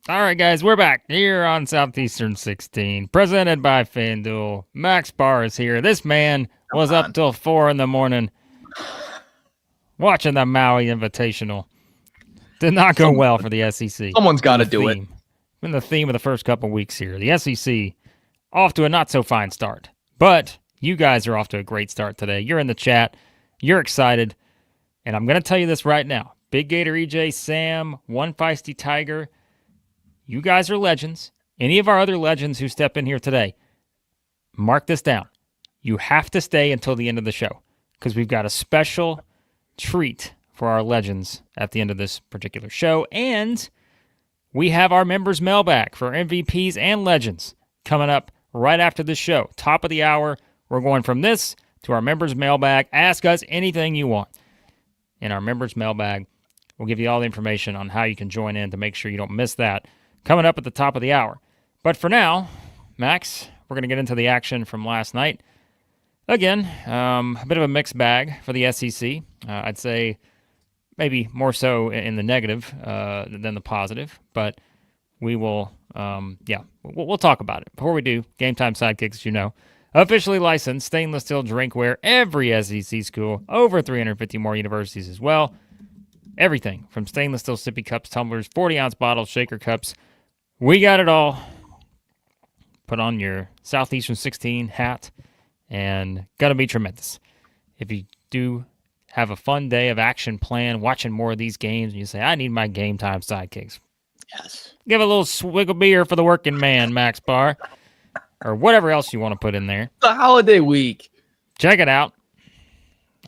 All right, guys, we're back here on Southeastern 16, presented by FanDuel. Max Barr is here. This man was up till 4 in the morning watching the Maui Invitational. Did not go well for the SEC. Someone's got to do it. Been the theme of the first couple weeks here. The SEC off to a not so fine start, but you guys are off to a great start today. You're in the chat. You're excited, and I'm going to tell you this right now. Big Gator EJ, Sam, One Feisty Tiger. You guys are legends. Any of our other legends who step in here today, mark this down. You have to stay until the end of the show because we've got a special treat for our legends at the end of this particular show. And we have our members' mailbag for MVPs and legends coming up right after this show. Top of the hour, we're going from this to our members' mailbag. Ask us anything you want. In our members' mailbag, we'll give you all the information on how you can join in to make sure you don't miss that. Coming up at the top of the hour. But for now, Max, we're going to get into the action from last night. Again, a bit of a mixed bag for the SEC. I'd say maybe more so in the negative than the positive. But we will, we'll talk about it. Before we do, Game Time Sidekicks, as you know, officially licensed stainless steel drinkware. Every SEC school, over 350 more universities as well. Everything from stainless steel sippy cups, tumblers, 40-ounce bottles, shaker cups. We got it all. Put on your Southeastern 16 hat, and going to be tremendous. If you do have a fun day of action plan, watching more of these games, and you say, I need my Game Time Sidekicks. Yes. Give a little swig of beer for the working man, Max Barr, or whatever else you want to put in there. It's a holiday week. Check it out.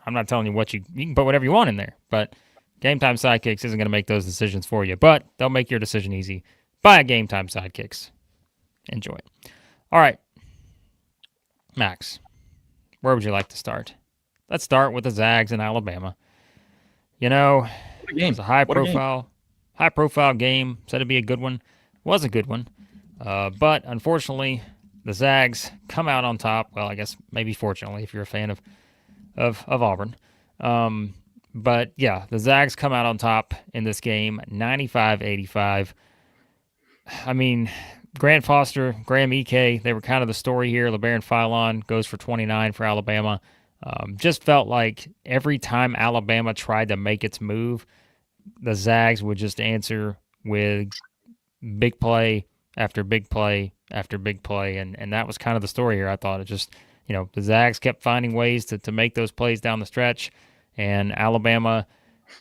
I'm not telling you what you can put whatever you want in there, but Game Time Sidekicks isn't going to make those decisions for you, but they'll make your decision easy. Buy a Game Time Sidekicks. Enjoy it. All right. Max, where would you like to start? Let's start with the Zags in Alabama. You know, it was a high-profile game. Said it'd be a good one. Was a good one. But unfortunately, the Zags come out on top. Well, I guess maybe fortunately if you're a fan of Auburn. But, yeah, the Zags come out on top in this game, 95-85. I mean, Grant Foster, Graham Ike, they were kind of the story here. LeBaron Philon goes for 29 for Alabama. Just felt like every time Alabama tried to make its move, the Zags would just answer with big play after big play after big play. And that was kind of the story here, I thought. It just, the Zags kept finding ways to make those plays down the stretch. And Alabama,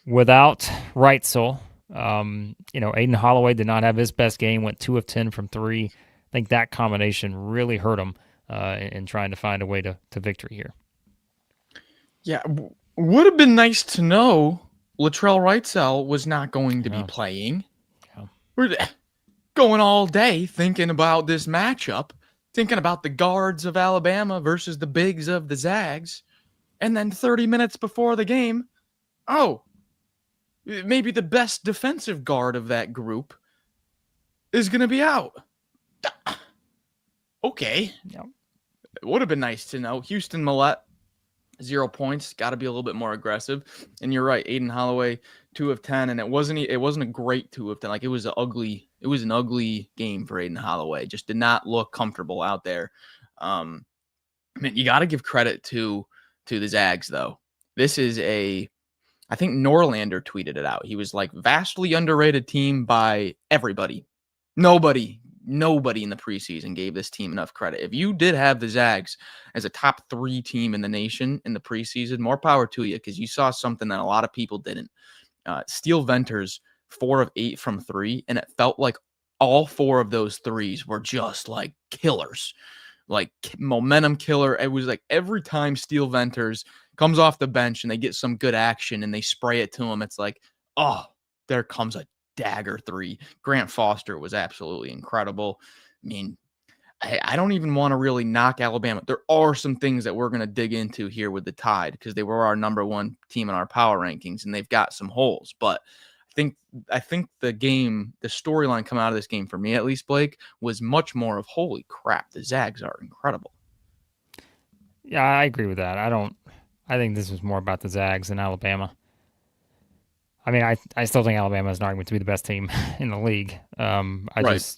without Reitzel, Aiden Holloway did not have his best game, went 2 of 10 from 3. I think that combination really hurt him in trying to find a way to victory here. Yeah, would have been nice to know Latrell Reitzel was not going to be playing. Yeah. We're going all day thinking about this matchup, thinking about the guards of Alabama versus the bigs of the Zags. And then 30 minutes before the game, maybe the best defensive guard of that group is going to be out. Okay. Yep. It would have been nice to know. Houston Millette, 0 points. Got to be a little bit more aggressive. And you're right, Aiden Holloway, 2 of 10. And it wasn't a great 2 of 10. Like, it was an ugly game for Aiden Holloway. Just did not look comfortable out there. You got to give credit to the Zags, though. This is I think Norlander tweeted it out. He was like, vastly underrated team by everybody. Nobody in the preseason gave this team enough credit. If you did have the Zags as a top 3 team in the nation in the preseason, more power to you, because you saw something that a lot of people didn't. Steele Venters, 4 of 8 from 3, and it felt like all 4 of those threes were just like killers. Like momentum killer. It was like every time Steele Venters comes off the bench and they get some good action and they spray it to him, it's like, oh, there comes a dagger 3. Grant Foster was absolutely incredible. I mean, I don't even want to really knock Alabama. There are some things that we're going to dig into here with the Tide because they were our number 1 team in our power rankings and they've got some holes. But I think the storyline coming out of this game, for me at least, Blake, was much more of, holy crap, the Zags are incredible. Yeah, I agree with that. I think this was more about the Zags than Alabama. I mean, I still think Alabama has an argument to be the best team in the league. Right.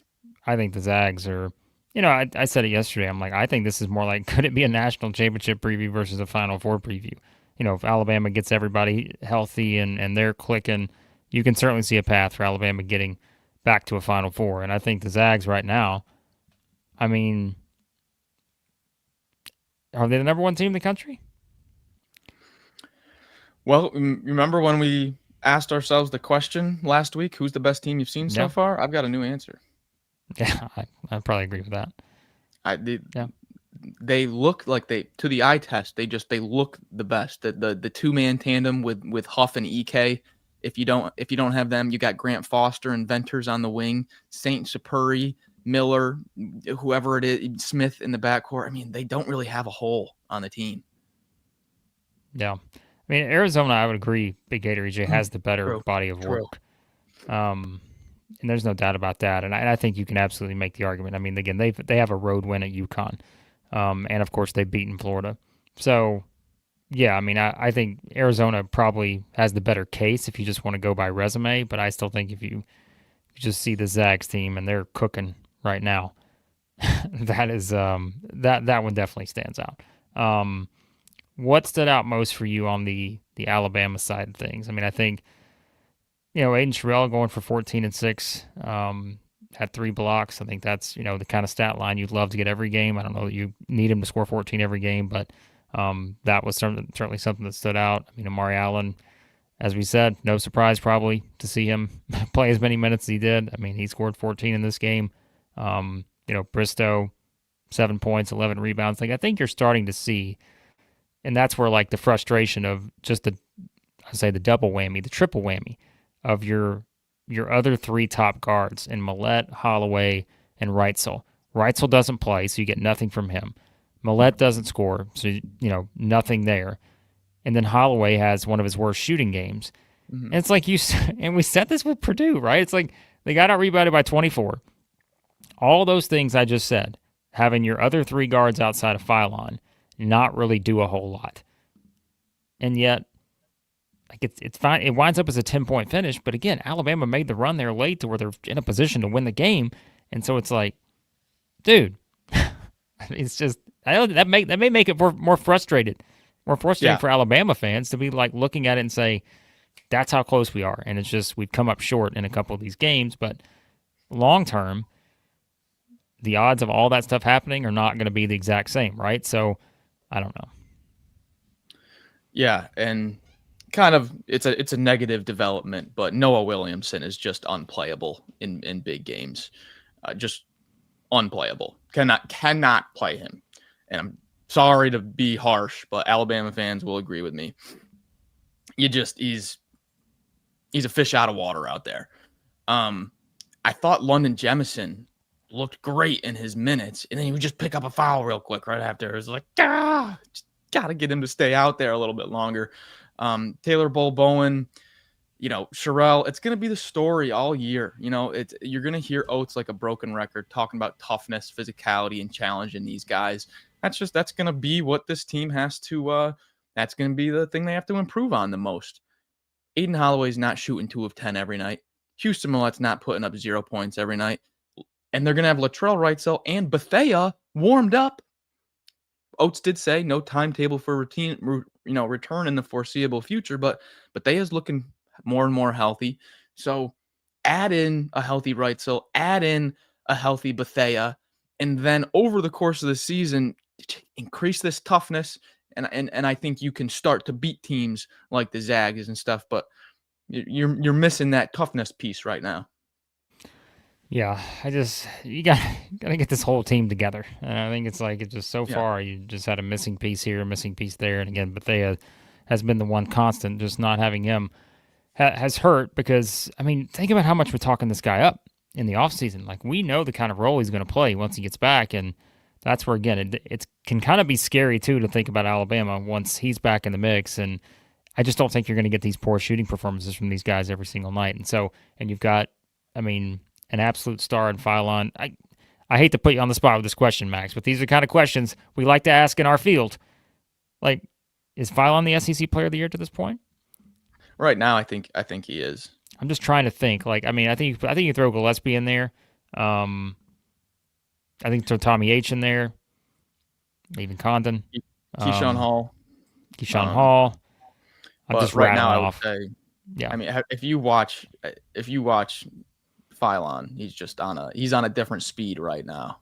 I think the Zags are, I said it yesterday. I'm like, I think this is more like, could it be a national championship preview versus a Final Four preview? If Alabama gets everybody healthy and they're clicking, you can certainly see a path for Alabama getting back to a Final Four. And I think the Zags right now, I mean, are they the number one team in the country? Well, remember when we asked ourselves the question last week, who's the best team you've seen so Yeah. far? I've got a new answer. Yeah, I probably agree with that. Yeah. They look like to the eye test, they look the best. The two-man tandem with Huff and EK. If you don't have them, you got Grant Foster and Venters on the wing, Saint Supuri, Miller, whoever it is, Smith in the backcourt. I mean, they don't really have a hole on the team. Yeah. I mean, Arizona, I would agree, Big Gator EJ has the better True. body of work. And there's no doubt about that. And I think you can absolutely make the argument. I mean, again, they have a road win at UConn. And, of course, they've beaten Florida. So, yeah, I mean, I think Arizona probably has the better case if you just want to go by resume. But I still think if you just see the Zags team and they're cooking right now, that is that one definitely stands out. What stood out most for you on the Alabama side of things? I mean, I think Aiden Sherrill going for 14 and 6, had 3 blocks. I think that's the kind of stat line you'd love to get every game. I don't know that you need him to score 14 every game, but that was certainly something that stood out. I mean, Amari Allen, as we said, no surprise probably to see him play as many minutes as he did. I mean, he scored 14 in this game. Bristow, 7 points, 11 rebounds. Like I think you're starting to see. And that's where like the frustration of just the double whammy, the triple whammy of your other 3 top guards in Millette, Holloway, and Reitzel. Reitzel doesn't play, so you get nothing from him. Millette doesn't score, so nothing there. And then Holloway has one of his worst shooting games. Mm-hmm. And it's like and we said this with Purdue, right? It's like they got out rebounded by 24. All those things I just said, having your other 3 guards outside of Phylon, not really do a whole lot. And yet, like it's fine. It winds up as a 10-point finish, but again, Alabama made the run there late to where they're in a position to win the game, and so it's like, dude, it's just that may make it more frustrating for Alabama fans to be like looking at it and say, that's how close we are, and it's just we've come up short in a couple of these games, but long term, the odds of all that stuff happening are not going to be the exact same, right? So. I don't know. Yeah, and kind of it's a negative development, but Noah Williamson is just unplayable in big games. Just unplayable. Cannot play him. And I'm sorry to be harsh, but Alabama fans will agree with me. He's a fish out of water out there. I thought London Jemison looked great in his minutes, and then he would just pick up a foul real quick right after. It was like, just gotta get him to stay out there a little bit longer. Taylor Bowen, Sherrill, it's gonna be the story all year. You're gonna hear Oates like a broken record talking about toughness, physicality, and challenging these guys. That's gonna be what this team has to. That's gonna be the thing they have to improve on the most. Aiden Holloway's not shooting 2 of 10 every night. Houston Millette's not putting up 0 points every night. And they're going to have Latrell Wrightsell and Bethea warmed up. Oates did say no timetable for return in the foreseeable future, but Bethea's looking more and more healthy. So add in a healthy Wrightsell, add in a healthy Bethea, and then over the course of the season, increase this toughness. And I think you can start to beat teams like the Zags and stuff, but you're missing that toughness piece right now. Yeah, you gotta get this whole team together, and I think it's just so far you just had a missing piece here, a missing piece there, and again, Bethea has been the one constant. Just not having him has hurt because I mean, think about how much we're talking this guy up in the offseason. Like we know the kind of role he's going to play once he gets back, and that's where again it can kind of be scary too to think about Alabama once he's back in the mix, and I just don't think you're going to get these poor shooting performances from these guys every single night, and you've got, I mean, an absolute star in Phylon. I hate to put you on the spot with this question, Max, but these are the kind of questions we like to ask in our field. Like, is Phylon the SEC Player of the Year to this point? Right now, I think he is. I'm just trying to think. Like, I mean, I think you throw Gillespie in there. I think throw Tommy H in there. Even Condon. Keyshawn Hall. Keyshawn Hall. I'm But just right now, rattling I would off. say, Yeah. I mean, if you watch Phylon, he's on a different speed right now.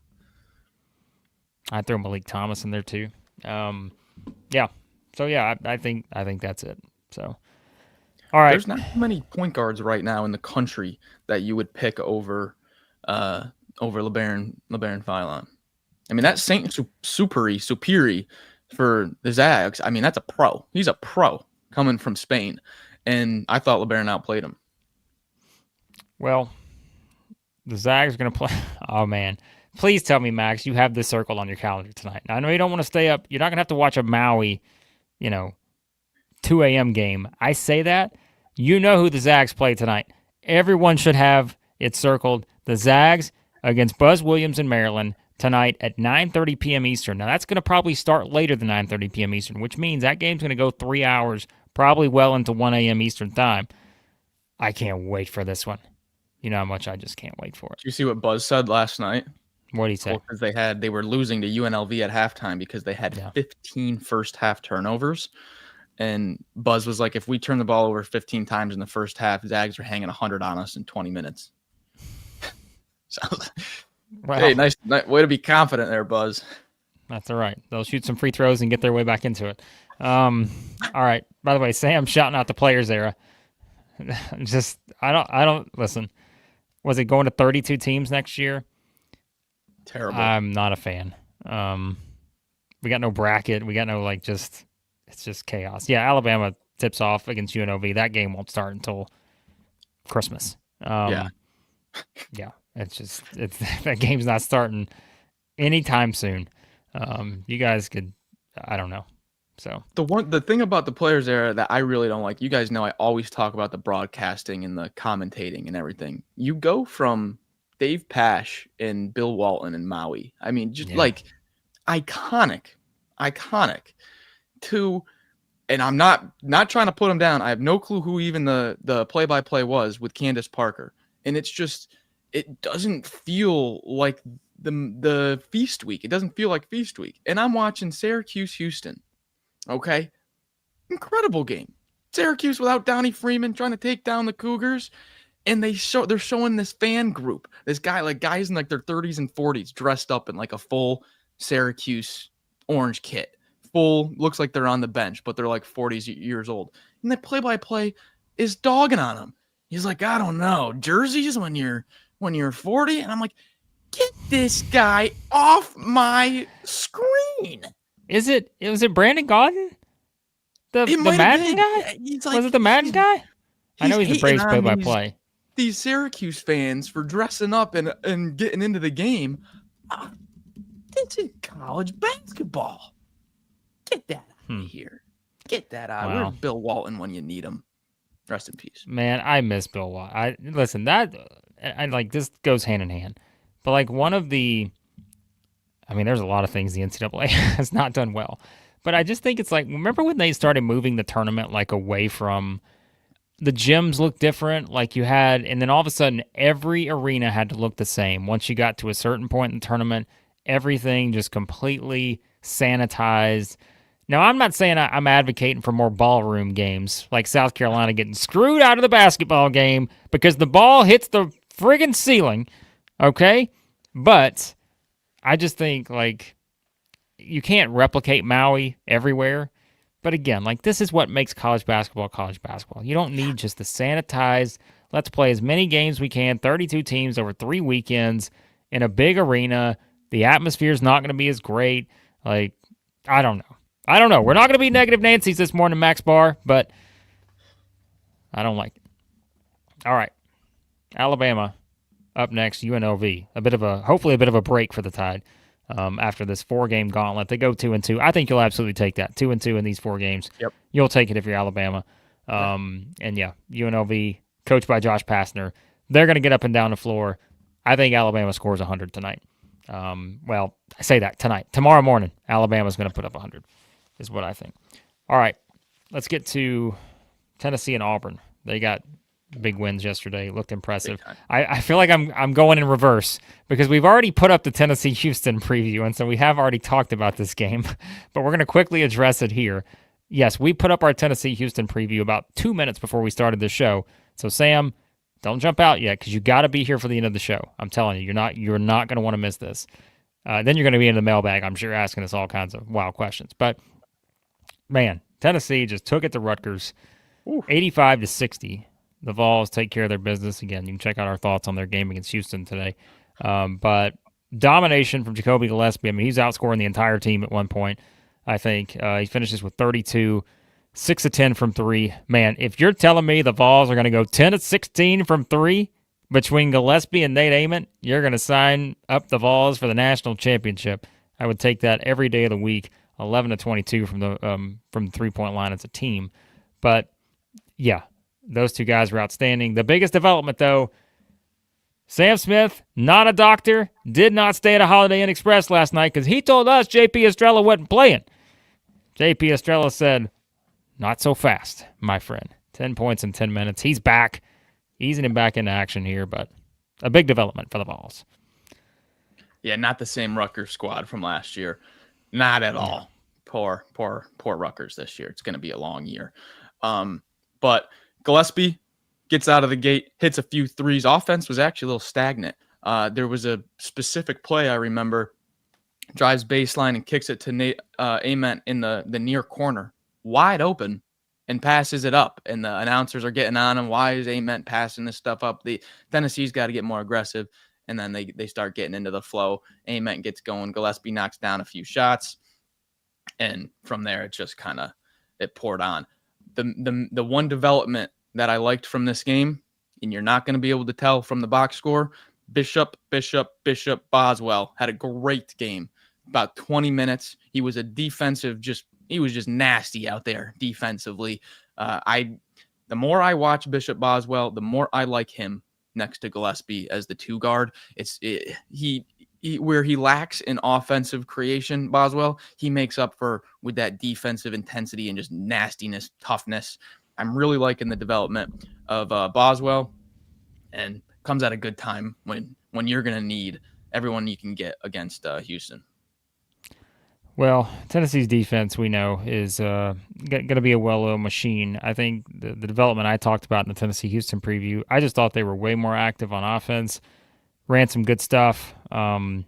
I'd throw Malik Thomas in there too. Yeah. So yeah, I think that's it. So, all right. There's not many point guards right now in the country that you would pick over LeBaron Phylon. I mean, that Saint Superi for the Zags. I mean, that's a pro. He's a pro coming from Spain, and I thought LeBaron outplayed him. Well, the Zags are going to play. Oh man, please tell me, Max, you have this circled on your calendar tonight. Now, I know you don't want to stay up. You're not going to have to watch a Maui, 2 a.m. game. I say that. You know who the Zags play tonight. Everyone should have it circled. The Zags against Buzz Williams in Maryland tonight at 9:30 p.m. Eastern. Now, that's going to probably start later than 9:30 p.m. Eastern, which means that game's going to go 3 hours, probably well into 1 a.m. Eastern time. I can't wait for this one. You know how much I just can't wait for it. Did you see what Buzz said last night? What did he say? Because they were losing to UNLV at halftime because they had 15 first half turnovers. And Buzz was like, if we turn the ball over 15 times in the first half, Zags are hanging 100 on us in 20 minutes. So, well, hey, nice way to be confident there, Buzz. That's all right. They'll shoot some free throws and get their way back into it. All right. By the way, Sam shouting out the Players era. I don't listen. Was it going to 32 teams next year? Terrible. I'm not a fan. We got no bracket. We got no it's just chaos. Yeah, Alabama tips off against UNLV. That game won't start until Christmas. Yeah. It's that game's not starting anytime soon. You guys could, I don't know. So the thing about the Players era that I really don't like, you guys know I always talk about the broadcasting and the commentating and everything. You go from Dave Pash and Bill Walton and Maui. I mean, just like iconic to, and I'm not trying to put them down. I have no clue who even the play-by-play was with Candace Parker. And it's just, it doesn't feel like the feast week. It doesn't feel like feast week. And I'm watching Syracuse Houston. Okay. Incredible game. Syracuse without Donnie Freeman trying to take down the Cougars. And they're showing this fan group. This guy, like guys in like their 30s and 40s dressed up in like a full Syracuse orange kit. Full, looks like they're on the bench, but they're like 40s years old. And the play-by-play is dogging on them. He's like, I don't know, jerseys when you're 40? And I'm like, get this guy off my screen. Was it Brandon Gaudin? The Madden guy? Was it the Madden guy? I know he's the Braves play-by-play. These Syracuse fans for dressing up and getting into the game. It's in college basketball. Get that out of here. Get that out. Wow. Where's Bill Walton when you need him? Rest in peace. Man, I miss Bill Walton. Listen, I like this goes hand in hand. But like one of the, I mean, there's a lot of things the NCAA has not done well. But I just think it's like, remember when they started moving the tournament like away from, the gyms looked different, like you had, and then all of a sudden every arena had to look the same. Once you got to a certain point in the tournament, everything just completely sanitized. Now, I'm not saying I'm advocating for more ballroom games, like South Carolina getting screwed out of the basketball game because the ball hits the friggin' ceiling, okay? But I just think, like, you can't replicate Maui everywhere. But again, like, this is what makes college basketball. You don't need just the sanitized, let's play as many games we can, 32 teams over 3 weekends in a big arena. The atmosphere's not going to be as great. Like, I don't know. We're not going to be negative Nancy's this morning, Max Barr, but I don't like it. All right. Alabama up next, UNLV. Hopefully a bit of a break for the Tide after this 4-game gauntlet. They go 2-2. I think you'll absolutely take that. 2-2 in these 4 games. Yep. You'll take it if you're Alabama. And yeah, UNLV, coached by Josh Pastner. They're going to get up and down the floor. I think Alabama scores 100 tonight. Well, I say that tonight. Tomorrow morning, Alabama's going to put up 100. Is what I think. All right, let's get to Tennessee and Auburn. They got big wins yesterday. Looked impressive. Big time. I feel like I'm going in reverse because we've already put up the Tennessee-Houston preview, and so we have already talked about this game, but we're going to quickly address it here. Yes, we put up our Tennessee-Houston preview about 2 minutes before we started the show. So, Sam, don't jump out yet because you got to be here for the end of the show. I'm telling you, you're not going to want to miss this. Then you're going to be in the mailbag, I'm sure, asking us all kinds of wild questions. But, man, Tennessee just took it to Rutgers, 85-60. The Vols take care of their business. Again, you can check out our thoughts on their game against Houston today. But domination from Jacoby Gillespie. I mean, he's outscoring the entire team at one point, I think. He finishes with 32, 6 of 10 from 3. Man, if you're telling me the Vols are going to go 10 of 16 from 3 between Gillespie and Nate Ament, you're going to sign up the Vols for the national championship. I would take that every day of the week. 11 of 22 from the 3-point line as a team. But, yeah. Those two guys were outstanding. The biggest development, though, Sam Smith, not a doctor, did not stay at a Holiday Inn Express last night because he told us J.P. Estrella wasn't playing. J.P. Estrella said, not so fast, my friend. 10 points in 10 minutes. He's back. Easing him back into action here, but a big development for the Vols. Yeah, not the same Rutgers squad from last year. Not at all. Poor Rutgers this year. It's going to be a long year. But Gillespie gets out of the gate, hits a few threes. Offense was actually a little stagnant. There was a specific play I remember. Drives baseline and kicks it to Nate Ament in the near corner. Wide open and passes it up. And the announcers are getting on him. Why is Ament passing this stuff up? The Tennessee's got to get more aggressive. And then they start getting into the flow. Ament gets going. Gillespie knocks down a few shots. And from there, it just kind of poured on. The one development that I liked from this game, and you're not going to be able to tell from the box score, Bishop Boswell had a great game. About 20 minutes. He was he was just nasty out there defensively. The more I watch Bishop Boswell, the more I like him next to Gillespie as the 2 guard. Where he lacks in offensive creation, Boswell, he makes up for with that defensive intensity and just nastiness, toughness. I'm really liking the development of Boswell, and comes at a good time when you're going to need everyone you can get against Houston. Well, Tennessee's defense, we know, is going to be a well-oiled machine. I think the development I talked about in the Tennessee-Houston preview, I just thought they were way more active on offense, ran some good stuff. I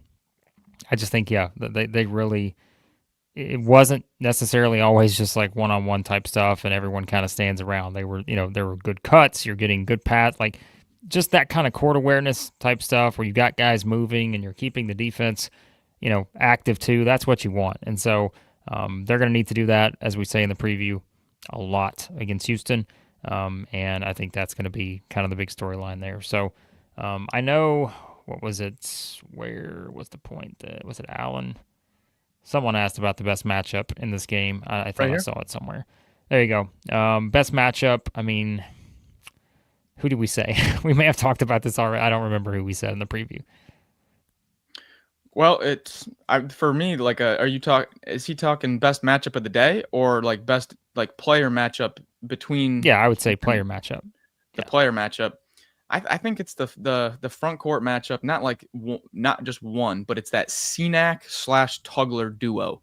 just think, they really – it wasn't necessarily always just like one-on-one type stuff and everyone kind of stands around. They were, there were good cuts. You're getting good paths, like just that kind of court awareness type stuff where you got guys moving and you're keeping the defense – active too. That's what you want. And so they're going to need to do that, as we say in the preview, a lot against Houston. And I think that's going to be kind of the big storyline there. So I know, what was it? Where was the point? Was it Allen? Someone asked about the best matchup in this game. I thought I saw it somewhere. There you go. Best matchup. I mean, who did we say? We may have talked about this already. I don't remember who we said in the preview. Well, for me, like, is he talking best matchup of the day or like best like player matchup between? Yeah, I would say player matchup. The player matchup. I think it's the front court matchup, not just one, but it's that Cenac/Tugler duo.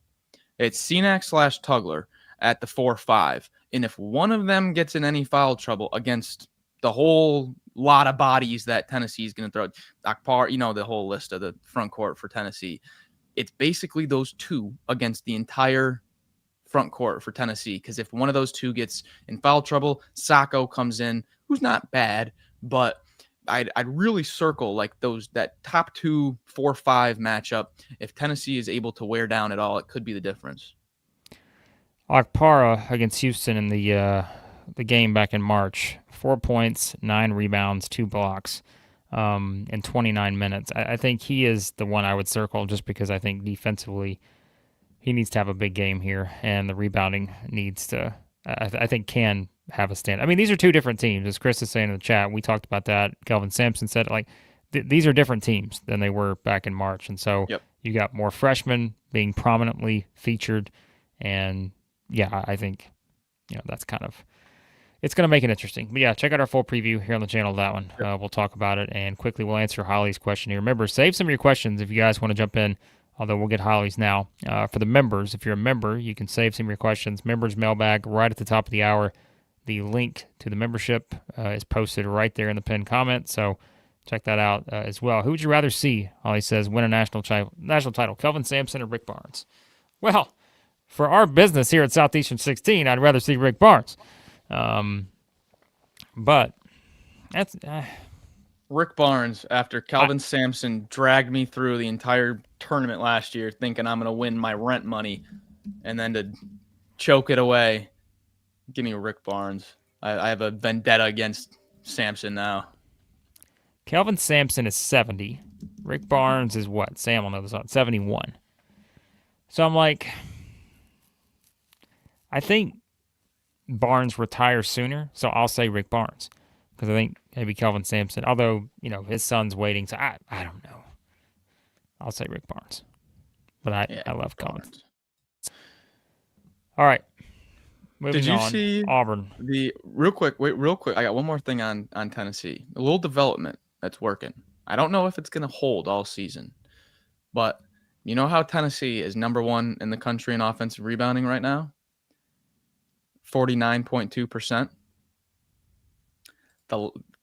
It's Cenac/Tugler at the 4-5. And if one of them gets in any foul trouble against the whole lot of bodies that Tennessee is going to throw, Akbar, the whole list of the front court for Tennessee, it's basically those two against the entire front court for Tennessee. Because if one of those two gets in foul trouble, Sacco comes in, who's not bad, but I'd really circle like that top 2 4-5 matchup. If Tennessee is able to wear down at all, it could be the difference. Akpara against Houston in the game back in March, 4 points, 9 rebounds, 2 blocks in 29 minutes. I think he is the one I would circle just because I think defensively he needs to have a big game here, and the rebounding needs to, I think, can have a stand. I mean, these are two different teams. As Chris is saying in the chat, we talked about that. Kelvin Sampson said, these are different teams than they were back in March. And so You got more freshmen being prominently featured. And, I think, that's kind of it's going to make it interesting. But yeah, check out our full preview here on the channel. That one, Yep. we'll talk about it, and quickly we'll answer Holly's question here. Remember, save some of your questions if you guys want to jump in. Although we'll get Holly's now. For the members, if you're a member, you can save some of your questions. Members mailbag right at the top of the hour. The link to the membership is posted right there in the pinned comment. So check that out as well. Who would you rather see? Holly says win a national title, Kelvin Sampson or Rick Barnes? Well, for our business here at Southeastern 16, I'd rather see Rick Barnes. But that's Rick Barnes, after Calvin Sampson dragged me through the entire tournament last year thinking I'm going to win my rent money, and then to choke it away, give me Rick Barnes. I have a vendetta against Sampson now. Kelvin Sampson is 70. Rick Barnes is what? Sam will know this on 71. So I'm like, I think Barnes retires sooner, so I'll say Rick Barnes. Because I think maybe Kelvin Sampson, although, his son's waiting, so I don't know. I'll say Rick Barnes. But I love Kelvin. All right. Moving Did you on. see Auburn? Real quick, I got one more thing on Tennessee. A little development that's working. I don't know if it's going to hold all season, but you know how Tennessee is number 1 in the country in offensive rebounding right now? 49.2%.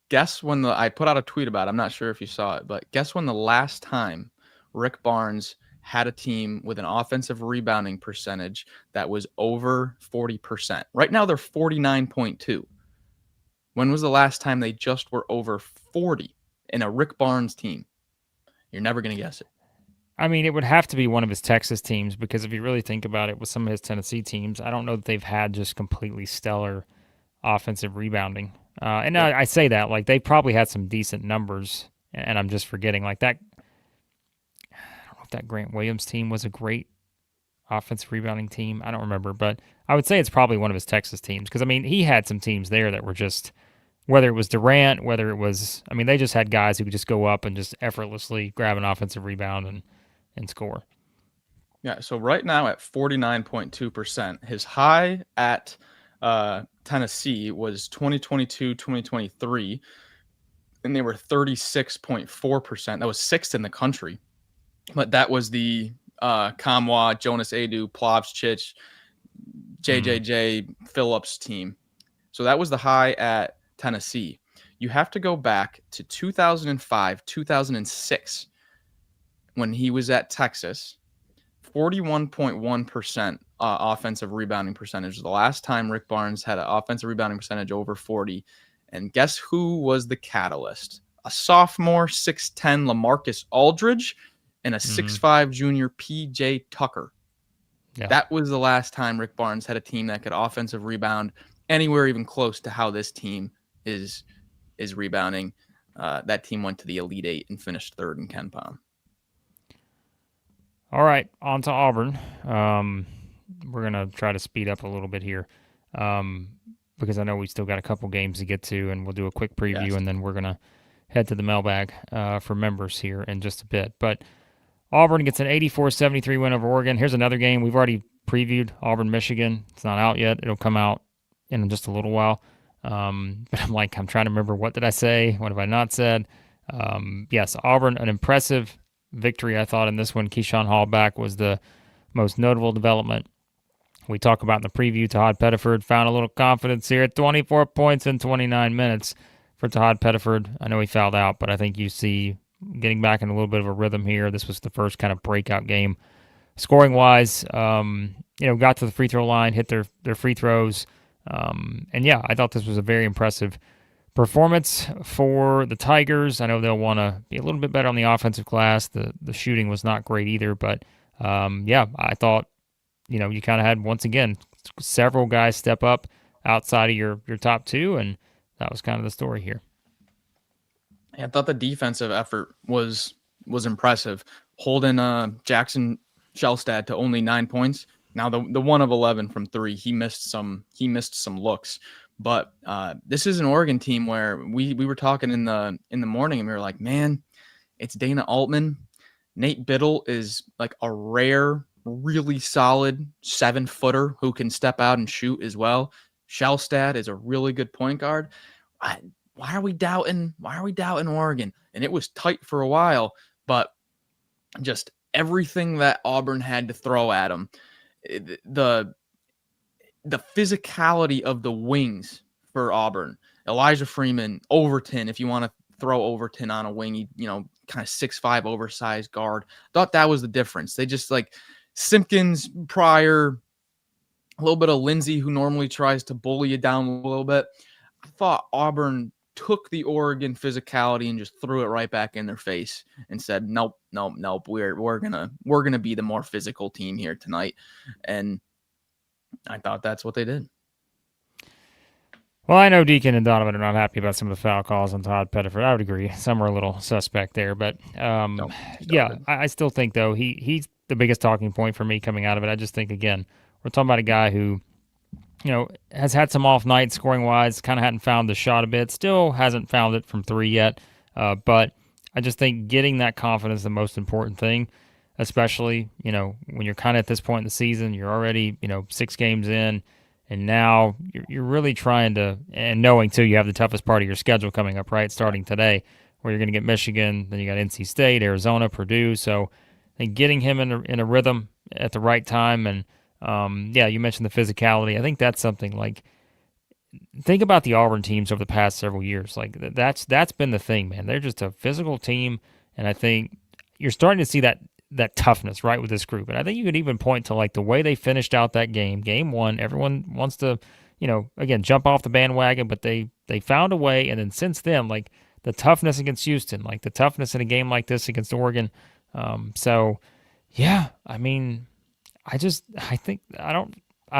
Guess when I put out a tweet about it. I'm not sure if you saw it, but guess when the last time Rick Barnes had a team with an offensive rebounding percentage that was over 40%. Right now they're 49.2. When was the last time they just were over 40 in a Rick Barnes team? You're never going to guess it. I mean, it would have to be one of his Texas teams, because if you really think about it, with some of his Tennessee teams, I don't know that they've had just completely stellar offensive rebounding. And I say that, like, they probably had some decent numbers, and I'm just forgetting. Like that, I don't know if that Grant Williams team was a great offensive rebounding team. I don't remember, but I would say it's probably one of his Texas teams, because, I mean, he had some teams there that were just, whether it was Durant, whether it was, I mean, they just had guys who could just go up and just effortlessly grab an offensive rebound and score. Yeah, so right now at 49.2%, his high at Tennessee was 2022, 2023, and they were 36.4%. That was 6th in the country. But that was the Kamwa, Jonas Adu, Plavsic, JJJ Phillips team. So that was the high at Tennessee. You have to go back to 2005, 2006, when he was at Texas. 41.1% offensive rebounding percentage. The last time Rick Barnes had an offensive rebounding percentage over 40. And guess who was the catalyst? A sophomore 6'10 LaMarcus Aldridge and a 6'5 junior PJ Tucker. Yeah. That was the last time Rick Barnes had a team that could offensive rebound anywhere even close to how this team is rebounding. That team went to the Elite Eight and finished 3rd in KenPom. All right, on to Auburn. We're going to try to speed up a little bit here because I know we still got a couple games to get to, and we'll do a quick preview, and then we're going to head to the mailbag for members here in just a bit. But Auburn gets an 84-73 win over Oregon. Here's another game. We've already previewed Auburn, Michigan. It's not out yet. It'll come out in just a little while. But I'm trying to remember, what did I say? What have I not said? Yes, Auburn, an impressive victory, I thought, in this one. Keyshawn Hall back was the most notable development. We talk about in the preview, Todd Pettiford found a little confidence here at 24 points in 29 minutes for Todd Pettiford. I know he fouled out, but I think you see getting back in a little bit of a rhythm here. This was the first kind of breakout game scoring-wise. Got to the free throw line, hit their free throws. I thought this was a very impressive performance for the Tigers. I know they'll want to be a little bit better on the offensive glass. The shooting was not great either, but I thought, you kind of had, once again, several guys step up outside of your top two, and that was kind of the story here. I thought the defensive effort was impressive, holding Jackson Shellstad to only 9 points. Now the 1 of 11 from 3, he missed some looks. But this is an Oregon team where we were talking in the morning, and we were like, man, it's Dana Altman. Nate Biddle is like a rare, really solid 7-footer who can step out and shoot as well. Shellstad is a really good point guard. Why are we doubting Oregon? And it was tight for a while, but just everything that Auburn had to throw at them, the physicality of the wings for Auburn, Elijah Freeman, Overton, if you want to throw Overton on a wing, kind of 6'5" oversized guard. Thought that was the difference. They just like Simpkins, Pryor, a little bit of Lindsey, who normally tries to bully you down a little bit. I thought Auburn took the Oregon physicality and just threw it right back in their face and said, nope. We're gonna be the more physical team here tonight. And I thought that's what they did. Well, I know Deacon and Donovan are not happy about some of the foul calls on Todd Pettiford. I would agree. Some are a little suspect there, but I still think, though, he's the biggest talking point for me coming out of it. I just think, again, we're talking about a guy who, has had some off nights scoring-wise, kind of hadn't found the shot a bit, still hasn't found it from three yet, but I just think getting that confidence is the most important thing, especially, when you're kind of at this point in the season, you're already, 6 games in, and now you're really trying to, and knowing, too, you have the toughest part of your schedule coming up, right, starting today, where you're going to get Michigan, then you got NC State, Arizona, Purdue. So I think getting him in a rhythm at the right time, and, you mentioned the physicality. I think that's something like, think about the Auburn teams over the past several years. Like, that's been the thing, man. They're just a physical team, and I think you're starting to see that toughness, right, with this group. And I think you could even point to, like, the way they finished out that game 1. Everyone wants to, again, jump off the bandwagon, but they found a way. And then since then, like, the toughness against Houston, like the toughness in a game like this against Oregon. I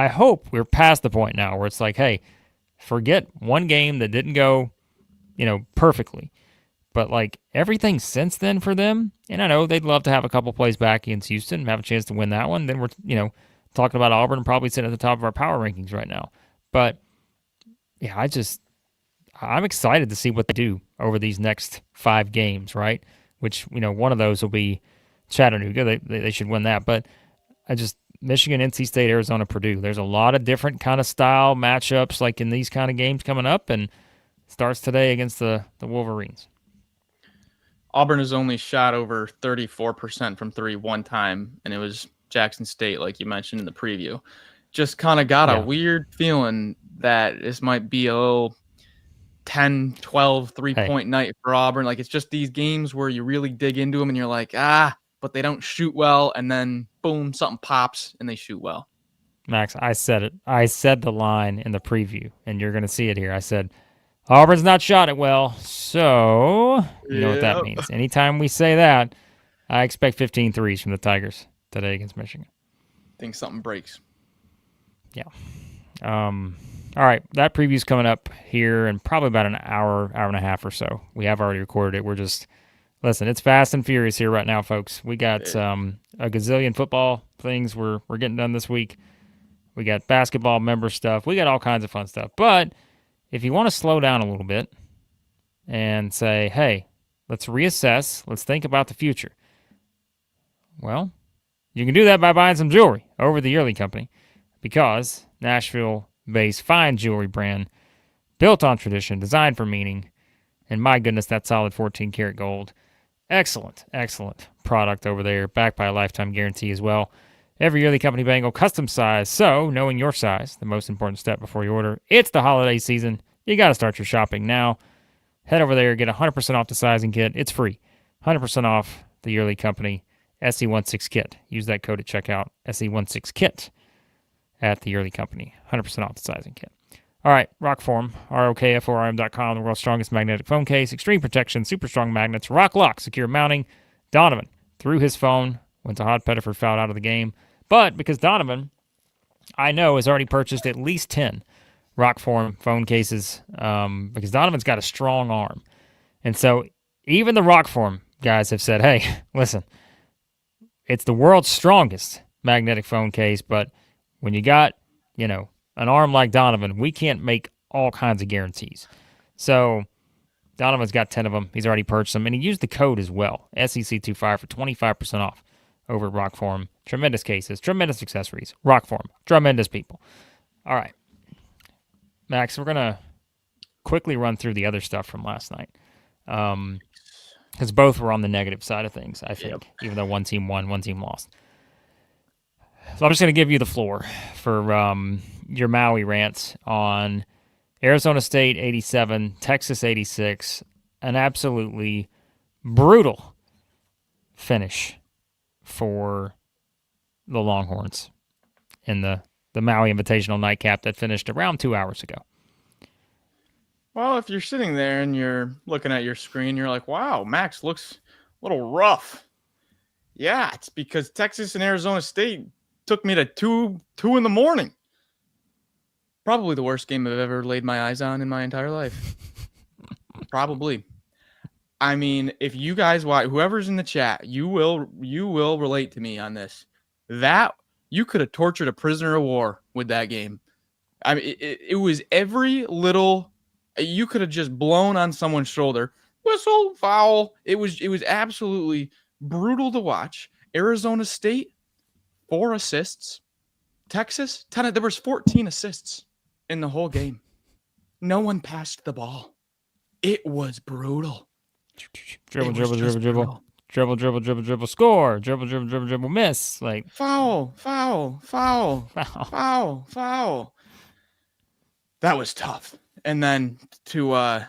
hope we're past the point now where it's like, hey, forget one game that didn't go, perfectly. But, like, everything since then for them, and I know they'd love to have a couple plays back against Houston and have a chance to win that one. Then we're, talking about Auburn probably sitting at the top of our power rankings right now. But, yeah, I'm excited to see what they do over these next 5 games, right? Which, one of those will be Chattanooga. They should win that. But Michigan, NC State, Arizona, Purdue. There's a lot of different kind of style matchups like in these kind of games coming up, and starts today against the Wolverines. Auburn has only shot over 34% from 3 one time, and it was Jackson State, like you mentioned in the preview. Just kind of got a weird feeling that this might be a little 10, 12, 3-point night for Auburn. Like, it's just these games where you really dig into them and you're like, but they don't shoot well, and then boom, something pops and they shoot well. Max, I said it. I said the line in the preview, and you're going to see it here. I said, Auburn's not shot it well, so you know what that means. Anytime we say that, I expect 15 threes from the Tigers today against Michigan. Think something breaks. Yeah. All right, that preview's coming up here in probably about an hour and a half or so. We have already recorded it. We're just, listen, it's fast and furious here right now, folks. We got a gazillion football things we're getting done this week. We got basketball member stuff. We got all kinds of fun stuff. But if you want to slow down a little bit and say, hey, let's reassess, let's think about the future, well, you can do that by buying some jewelry over at the Yearly Company, because Nashville-based fine jewelry brand, built on tradition, designed for meaning, and my goodness, that solid 14-karat gold. Excellent product over there, backed by a lifetime guarantee as well. Every Yearly Company bangle, custom size. So, knowing your size, the most important step before you order. It's the holiday season. You got to start your shopping now. Head over there, get 100% off the sizing kit. It's free. 100% off the Yearly Company SE16 kit. Use that code at checkout, SE16 kit at the Yearly Company. 100% off the sizing kit. All right, ROKFORM, ROKFORM.com, the world's strongest magnetic phone case. Extreme protection, super strong magnets, rock lock, secure mounting. Donovan threw his phone when Todd Pettiford fouled out of the game. But because Donovan, I know, has already purchased at least 10 ROKFORM phone cases, because Donovan's got a strong arm. And so even the ROKFORM guys have said, hey, listen, it's the world's strongest magnetic phone case, but when you got, an arm like Donovan, we can't make all kinds of guarantees. So Donovan's got 10 of them. He's already purchased them, and he used the code as well, SEC25, for 25% off over at ROKFORM. Tremendous cases, tremendous accessories. ROKFORM, tremendous people. All right. Max, we're going to quickly run through the other stuff from last night. Because both were on the negative side of things, I think, even though one team won, one team lost. So I'm just going to give you the floor for your Maui rants on Arizona State 87, Texas 86, an absolutely brutal finish for the Longhorns in the Maui Invitational nightcap that finished around 2 hours ago. Well, if you're sitting there and you're looking at your screen, you're like, wow, Max looks a little rough. Yeah, it's because Texas and Arizona State took me to 2 in the morning. Probably the worst game I've ever laid my eyes on in my entire life. Probably. I mean, if you guys watch, whoever's in the chat, you will relate to me on this. That you could have tortured a prisoner of war with that game. I mean, it was every little. You could have just blown on someone's shoulder, whistle, foul. It was absolutely brutal to watch. Arizona State, 4 assists. Texas, 10. There was 14 assists in the whole game. No one passed the ball. It was brutal. Dribble, score. Dribble, miss. Like foul. That was tough. And then to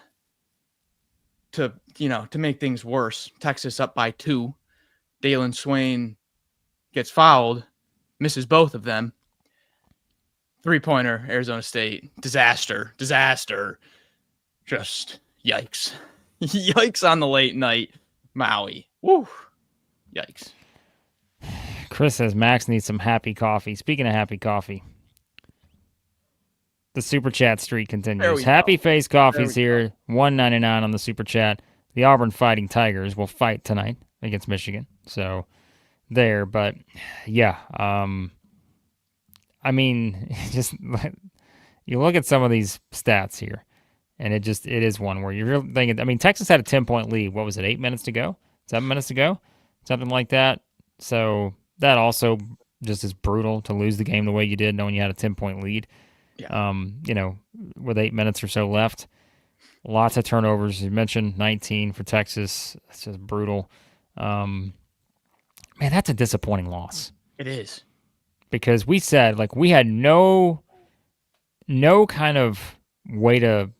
make things worse, Texas up by 2. Dalen Swain gets fouled, misses both of them. 3-pointer, Arizona State, disaster. Just yikes. Yikes on the late night, Maui. Woo. Yikes. Chris says Max needs some happy coffee. Speaking of happy coffee, the super chat streak continues. Happy Face Coffee's here, $1.99 on the super chat. The Auburn Fighting Tigers will fight tonight against Michigan. So there, but yeah, I mean, just you look at some of these stats here, and it is one where you're thinking. I mean, Texas had a 10-point lead. What was it? 8 minutes to go? 7 minutes to go? Something like that. So that also just is brutal to lose the game the way you did, knowing you had a 10-point lead. Yeah. With 8 minutes or so left, lots of turnovers. You mentioned 19 for Texas. It's just brutal. Man, that's a disappointing loss. It is. Because we said, like, we had no kind of way to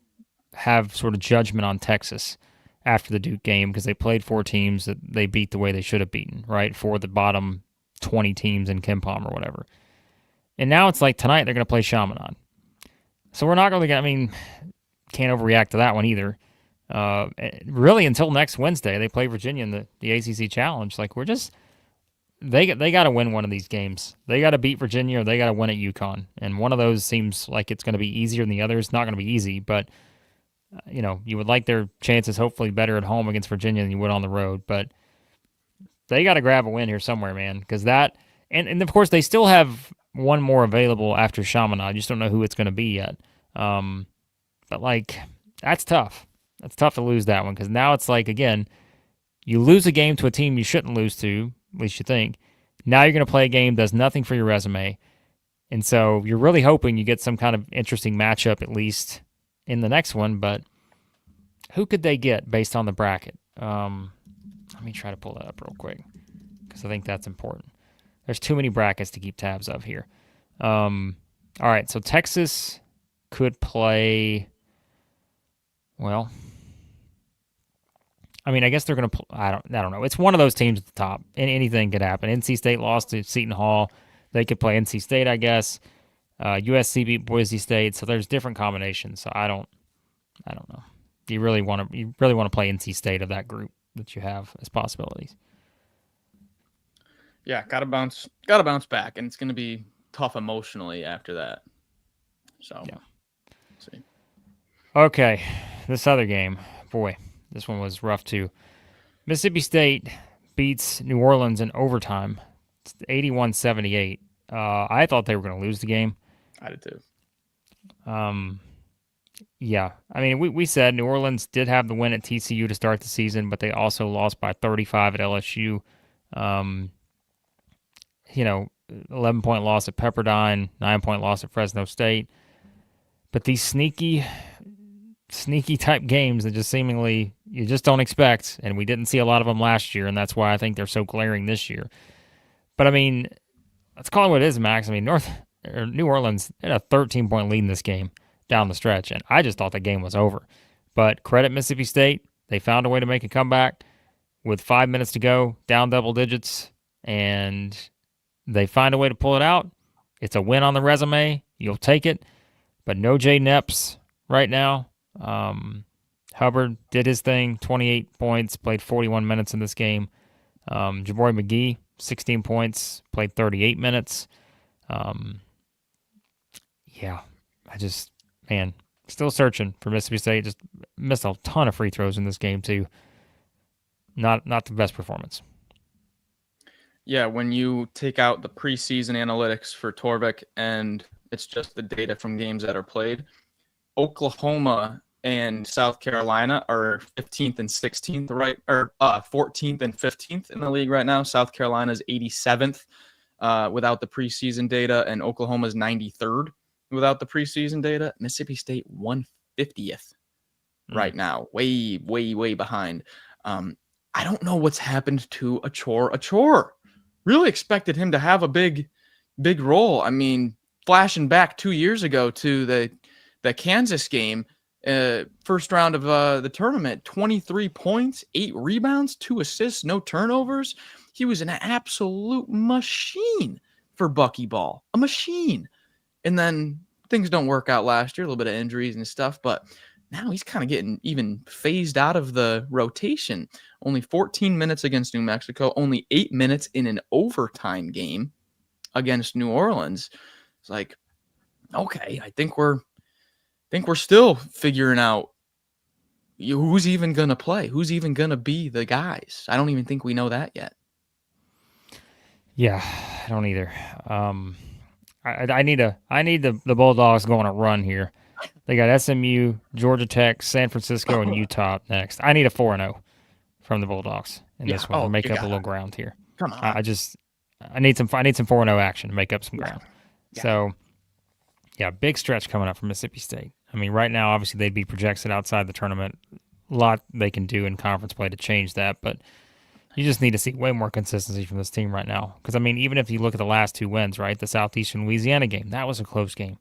have sort of judgment on Texas after the Duke game because they played 4 teams that they beat the way they should have beaten, right? For the bottom 20 teams in KenPom or whatever. And now it's like tonight they're going to play Chaminade. So we're not really going to, can't overreact to that one either. Really until next Wednesday, they play Virginia in the ACC Challenge. Like, we're just... They got to win one of these games. They got to beat Virginia or they got to win at UConn. And one of those seems like it's going to be easier than the other. It's not going to be easy, but you would like their chances hopefully better at home against Virginia than you would on the road. But they got to grab a win here somewhere, man, because that and of course they still have one more available after Chaminade. You just don't know who it's going to be yet. But like that's tough. That's tough to lose that one because now it's like again, you lose a game to a team you shouldn't lose to. At least you think. Now you're going to play a game that does nothing for your resume. And so you're really hoping you get some kind of interesting matchup at least in the next one. But who could they get based on the bracket? Let me try to pull that up real quick because I think that's important. There's too many brackets to keep tabs of here. All right, so Texas could play, well... I guess they're going to. I don't know. It's one of those teams at the top, and anything could happen. NC State lost to Seton Hall. They could play NC State, I guess. USC beat Boise State, so there's different combinations. So I don't know. You really want to play NC State of that group that you have as possibilities. Yeah, gotta bounce back, and it's going to be tough emotionally after that. So yeah. See. Okay, this other game, boy. This one was rough, too. Mississippi State beats New Orleans in overtime. It's 81-78. I thought they were going to lose the game. I did, too. Yeah. We said New Orleans did have the win at TCU to start the season, but they also lost by 35 at LSU. 11-point loss at Pepperdine, 9-point loss at Fresno State. But these sneaky type games that just seemingly you just don't expect, and we didn't see a lot of them last year, and that's why I think they're so glaring this year. But I mean, let's call it what it is, Max. I mean, New Orleans had a 13-point lead in this game down the stretch, and I just thought the game was over. But credit Mississippi State, they found a way to make a comeback with 5 minutes to go, down double digits, and they find a way to pull it out. It's a win on the resume. You'll take it. But no Jay Nepps right now. Hubbard did his thing, 28 points, played 41 minutes in this game. Jabari McGee, 16 points, played 38 minutes. Yeah, still searching for Mississippi State. Just missed a ton of free throws in this game too. Not the best performance. Yeah, when you take out the preseason analytics for Torvik and it's just the data from games that are played, Oklahoma and South Carolina are 15th and 16th, right? Or 14th and 15th in the league right now. South Carolina's 87th without the preseason data, and Oklahoma's 93rd without the preseason data. Mississippi State 150th right now, way, way, way behind. I don't know what's happened to Achor. Really expected him to have a big role. I mean, flashing back 2 years ago to the Kansas game, first round of the tournament, 23 points, 8 rebounds, 2 assists, no turnovers. He was an absolute machine for Buckyball, a machine. And then things don't work out last year, a little bit of injuries and stuff, but now he's kind of getting even phased out of the rotation. Only 14 minutes against New Mexico, only 8 minutes in an overtime game against New Orleans. It's like, okay, I think we're still figuring out who's even going to play, who's even going to be the guys. I don't even think we know that yet. Yeah, I don't either. I need the Bulldogs going a run here. They got SMU, Georgia Tech, San Francisco, and Utah next. I need a 4-0 from the Bulldogs in this one to make up a little ground here. Come on. I need some 4-0 action to make up some ground. Yeah. So, yeah, big stretch coming up for Mississippi State. I mean, right now, obviously, they'd be projected outside the tournament. A lot they can do in conference play to change that, but you just need to see way more consistency from this team right now. Because, I mean, even if you look at the last 2 wins, right, the Southeastern Louisiana game, that was a close game.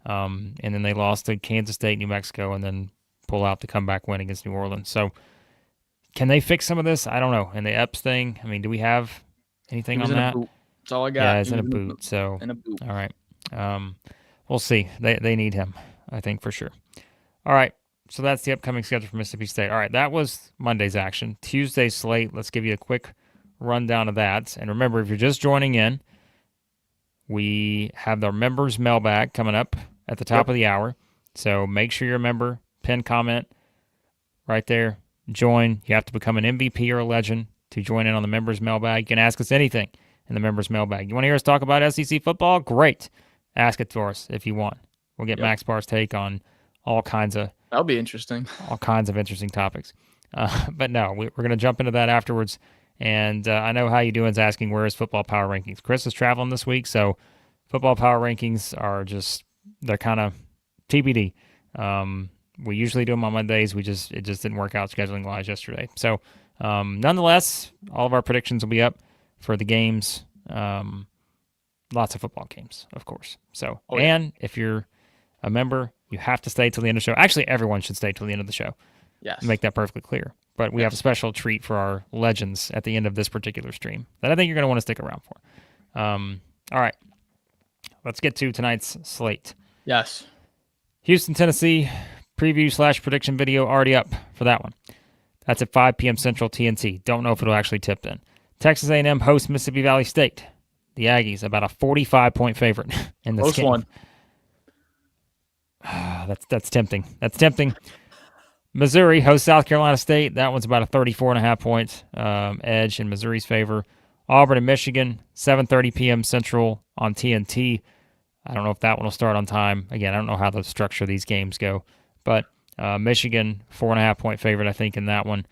And then they lost to Kansas State, New Mexico, and then pull out the comeback win against New Orleans. So can they fix some of this? I don't know. And the Epps thing, I mean, do we have anything on that? That's all I got. Yeah, it's in a boot. So, all right. We'll see. They need him, I think, for sure. All right. So that's the upcoming schedule for Mississippi State. All right. That was Monday's action. Tuesday's slate. Let's give you a quick rundown of that. And remember, if you're just joining in, we have our members mailbag coming up at the top of the hour. So make sure you're a member, pin comment right there, join. You have to become an MVP or a legend to join in on the members mailbag. You can ask us anything in the members mailbag. You want to hear us talk about SEC football? Great. Ask it for us if you want. We'll get Max Barr's take on all kinds of... That'll be interesting. All kinds of interesting topics. But no, we're going to jump into that afterwards. And I know How You Doing's asking, where is football power rankings? Chris is traveling this week, so football power rankings are just... They're kind of TBD. We usually do them on Mondays. It just didn't work out scheduling-wise yesterday. So, nonetheless, all of our predictions will be up for the games. Lots of football games, of course. So, and if you're a member, you have to stay till the end of the show. Actually, everyone should stay till the end of the show. Yes. Make that perfectly clear. But we have a special treat for our legends at the end of this particular stream that I think you're going to want to stick around for. All right. Let's get to tonight's slate. Yes. Houston, Tennessee, preview/prediction video already up for that one. That's at 5 p.m. Central TNT. Don't know if it'll actually tip in. Texas A&M hosts Mississippi Valley State. The Aggies, about a 45-point favorite in this game. One. That's tempting. That's tempting. Missouri hosts South Carolina State. That one's about a 34.5-point edge in Missouri's favor. Auburn and Michigan, 7:30 p.m. Central on TNT. I don't know if that one will start on time. Again, I don't know how the structure of these games go. But Michigan, 4.5-point favorite, I think, in that one.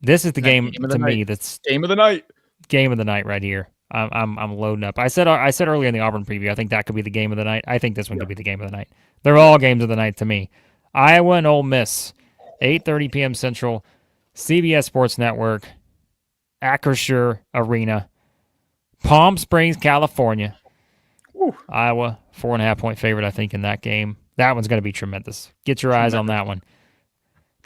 This is the game to me that's game of the night. Game of the night right here. I'm loading up. I said earlier in the Auburn preview, I think that could be the game of the night. I think this one could be the game of the night. They're all games of the night to me. Iowa and Ole Miss, 8:30 p.m. Central, CBS Sports Network, Acrisure Arena, Palm Springs, California. Woo. Iowa, 4.5-point favorite, I think, in that game. That one's going to be tremendous. Get your eyes on that one.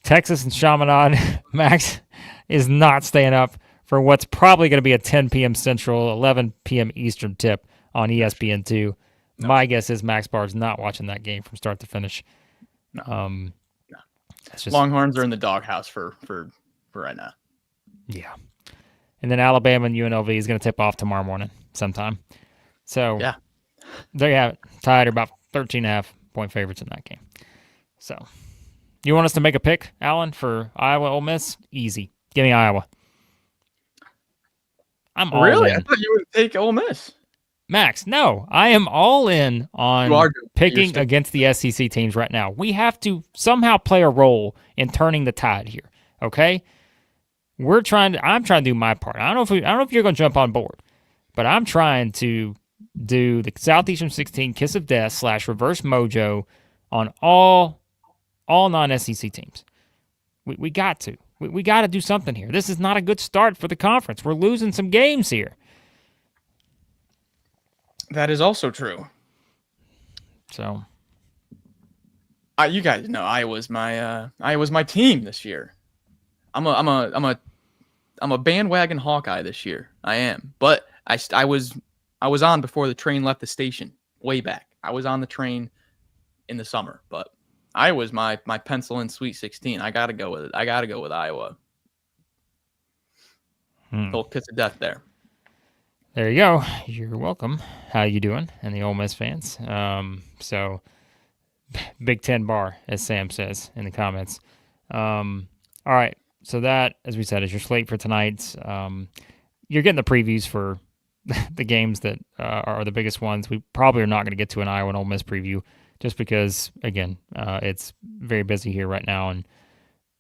Texas and Chaminade. Max is not staying up for what's probably going to be a 10 p.m. Central, 11 p.m. Eastern tip on ESPN2. No. My guess is Max Barr is not watching that game from start to finish. No. Longhorns are in the doghouse for right now. Yeah. And then Alabama and UNLV is going to tip off tomorrow morning sometime. So yeah, there you have it. Tied or about 13.5-point favorites in that game. So you want us to make a pick, Alan, for Iowa Ole Miss? Easy. Give me Iowa. I'm all really? in. I thought you would take Ole Miss. Max, no. I am all in on picking against the SEC teams right now. We have to somehow play a role in turning the tide here, okay? I'm trying to do my part. I don't know if you're going to jump on board, but I'm trying to do the Southeastern 16 Kiss of Death / Reverse Mojo on all non-SEC teams. We got to. We got to do something here. This is not a good start for the conference. We're losing some games here. That is also true. So, you guys know Iowa's my team this year. I'm a bandwagon Hawkeye this year. I am, but I was on before the train left the station way back. I was on the train in the summer, but Iowa's my pencil in Sweet 16. I gotta go with it. I gotta go with Iowa. Little kiss of death there. There you go. You're welcome. How you doing? And the Ole Miss fans. So Big Ten bar, as Sam says in the comments. All right. So that, as we said, is your slate for tonight. You're getting the previews for the games that are the biggest ones. We probably are not going to get to an Iowa and Ole Miss preview just because, again, it's very busy here right now. And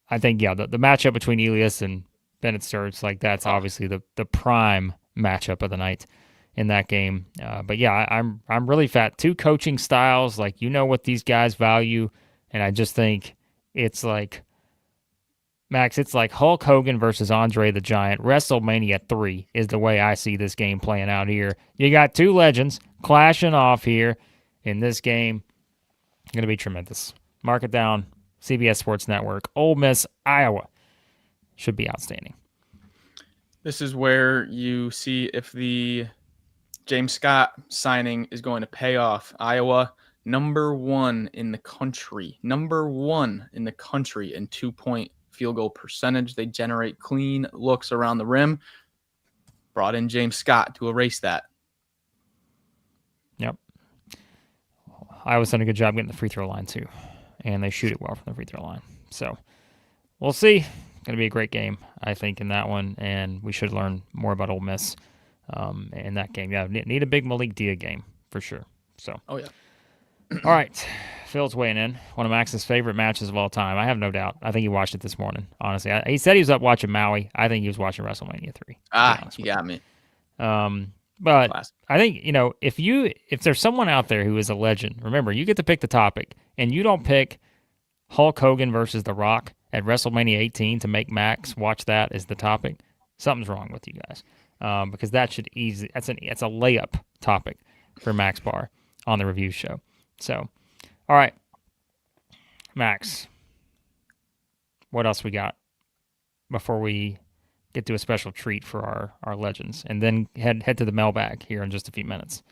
I think, yeah, the matchup between Elias and Bennett Sturts, like that's obviously the prime matchup of the night in that game. But yeah, I'm really fat. Two coaching styles, like what these guys value, and I just think it's like Max, it's like Hulk Hogan versus Andre the Giant. WrestleMania 3 is the way I see this game playing out here. You got two legends clashing off here in this game. Going to be tremendous. Mark it down. CBS Sports Network. Ole Miss, Iowa. Should be outstanding. This is where you see if the James Scott signing is going to pay off. Iowa, number one in the country in 2-point field goal percentage. They generate clean looks around the rim. Brought in James Scott to erase that. Yep. Iowa's done a good job getting the free throw line too, and they shoot it well from the free throw line. So we'll see. Going to be a great game, I think, in that one, and we should learn more about Ole Miss in that game. Yeah, need a big Malik Dia game for sure. So, oh yeah. All right, Phil's weighing in. One of Max's favorite matches of all time. I have no doubt. I think he watched it this morning. Honestly, he said he was up watching Maui. I think he was watching WrestleMania 3. You got me. But classic. I think if there's someone out there who is a legend, remember you get to pick the topic, and you don't pick Hulk Hogan versus The Rock at WrestleMania 18 to make Max watch that as the topic. Something's wrong with you guys, because that's a layup topic for Max Barr on the review show. So, all right, Max, what else we got before we get to a special treat for our legends, and then head to the mailbag here in just a few minutes?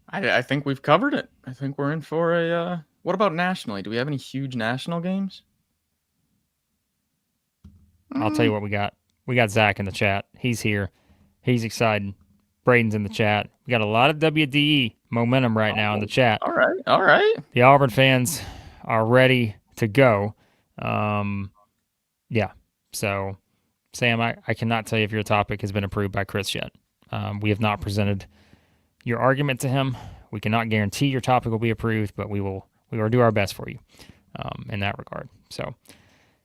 I think we've covered it. I think we're in for a. What about nationally? Do we have any huge national games? I'll tell you what we got. We got Zach in the chat. He's here. He's excited. Braden's in the chat. We got a lot of WDE momentum right now in the chat. All right. The Auburn fans are ready to go. Yeah. So, Sam, I cannot tell you if your topic has been approved by Chris yet. We have not presented your argument to him. We cannot guarantee your topic will be approved, but we will do our best for you in that regard. So,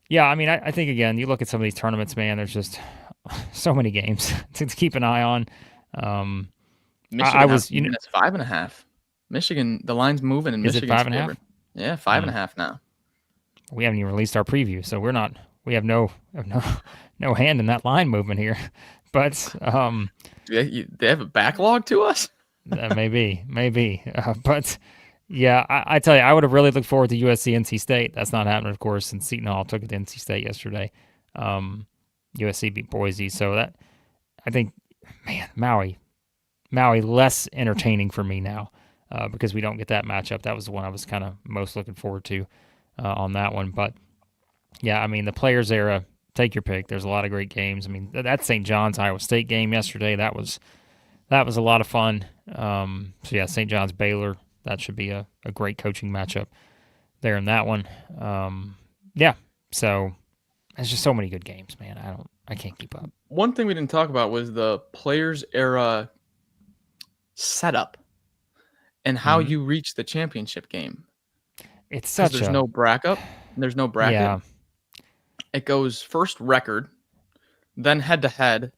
yeah, I mean, I think, again, you look at some of these tournaments, man, there's just so many games to keep an eye on. Michigan I was, it's 5.5. Michigan, the line's moving in is it Michigan's 5.5? favor. Yeah, 5.5 now. We haven't even released our preview, so we're not. We have no hand in that line movement here. But They have a backlog to us. maybe. But yeah, I tell you, I would have really looked forward to USC NC State. That's not happening, of course, since Seton Hall took it to NC State yesterday. USC beat Boise, so that I think, man, Maui less entertaining for me now because we don't get that matchup. That was the one I was kind of most looking forward to on that one. But yeah, I mean, the Players era, take your pick. There's a lot of great games. I mean, that St. John's Iowa State game yesterday, that was a lot of fun. So yeah, St. John's Baylor, that should be a great coaching matchup there in that one. Yeah, so there's just so many good games, man. I can't keep up. One thing we didn't talk about was the Players era setup and how you reach the championship game. It's such there's no bracket. There's no bracket. Yeah. It goes first record, then head-to-head,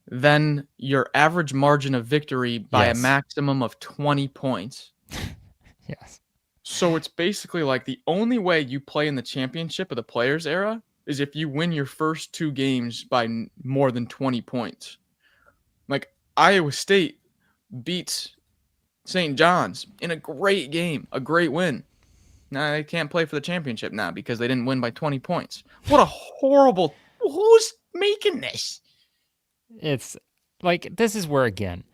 then your average margin of victory by a maximum of 20 points. Yes. So it's basically like the only way you play in the championship of the Players era is if you win your first 2 games by more than 20 points. Like Iowa State beats St. John's in a great game, a great win. Now they can't play for the championship now because they didn't win by 20 points. What a horrible... Who's making this? It's like, this is where, again,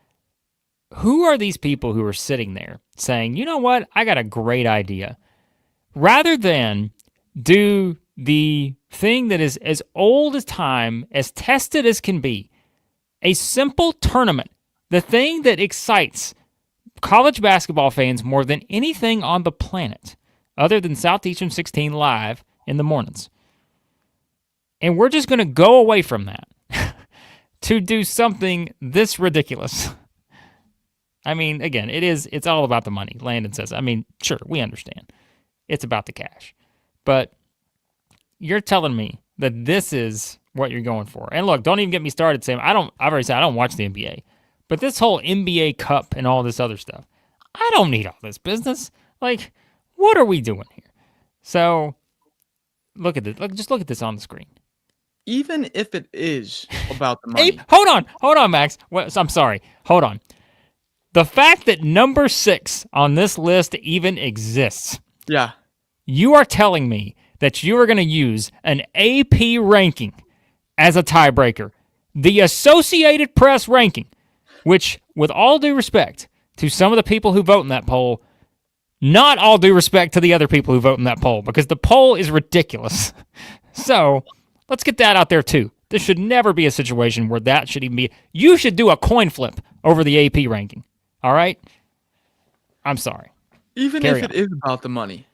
who are these people who are sitting there saying, you know what, I got a great idea. Rather than do the thing that is as old as time, as tested as can be, a simple tournament, the thing that excites college basketball fans more than anything on the planet, other than Southeastern 16 live in the mornings. And we're just going to go away from that to do something this ridiculous. I mean, again, it's all about the money. Landon says, I mean, sure, we understand. It's about the cash. But you're telling me that this is what you're going for. And look, don't even get me started, Sam. I've already said I don't watch the NBA. But this whole NBA Cup and all this other stuff, I don't need all this business. Like, what are we doing here? So, look at this. Just look at this on the screen. Even if it is about the money. Hey, hold on, Max. I'm sorry. Hold on. The fact that number 6 on this list even exists. Yeah. You are telling me that you are going to use an AP ranking as a tiebreaker. The Associated Press ranking, which, with all due respect to some of the people who vote in that poll, not all due respect to the other people who vote in that poll, because the poll is ridiculous. So, let's get that out there too. This should never be a situation where that should even be. You should do a coin flip over the AP ranking. All right? I'm sorry. Even if it is about the money,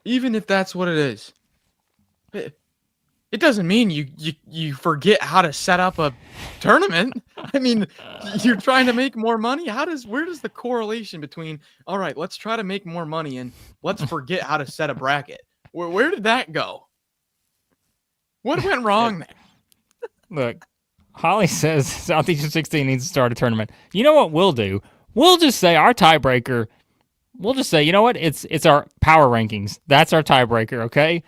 even if that's what it is, it doesn't mean you forget how to set up a tournament. I mean, you're trying to make more money. Where does the correlation between, all right, let's try to make more money and let's forget how to set a bracket? Where did that go? What went wrong there? Look, Holly says Southeastern 16 needs to start a tournament. You know what we'll do? We'll just say our tiebreaker. We'll just say, you know what? It's our power rankings. That's our tiebreaker, okay?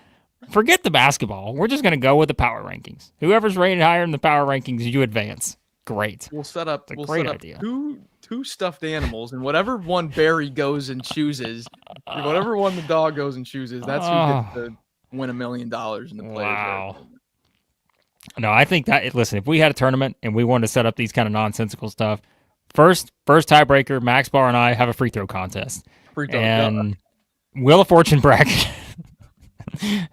Forget the basketball. We're just going to go with the power rankings. Whoever's rated higher in the power rankings, you advance. Great. We'll set up idea. two stuffed animals, and whatever one Barry goes and chooses, whatever one the dog goes and chooses, that's who gets to win $1 million in the Players. Wow. No, I think that, listen, if we had a tournament and we wanted to set up these kind of nonsensical stuff, first tiebreaker, Max Barr and I have a free throw contest. And Wheel of Fortune bracket.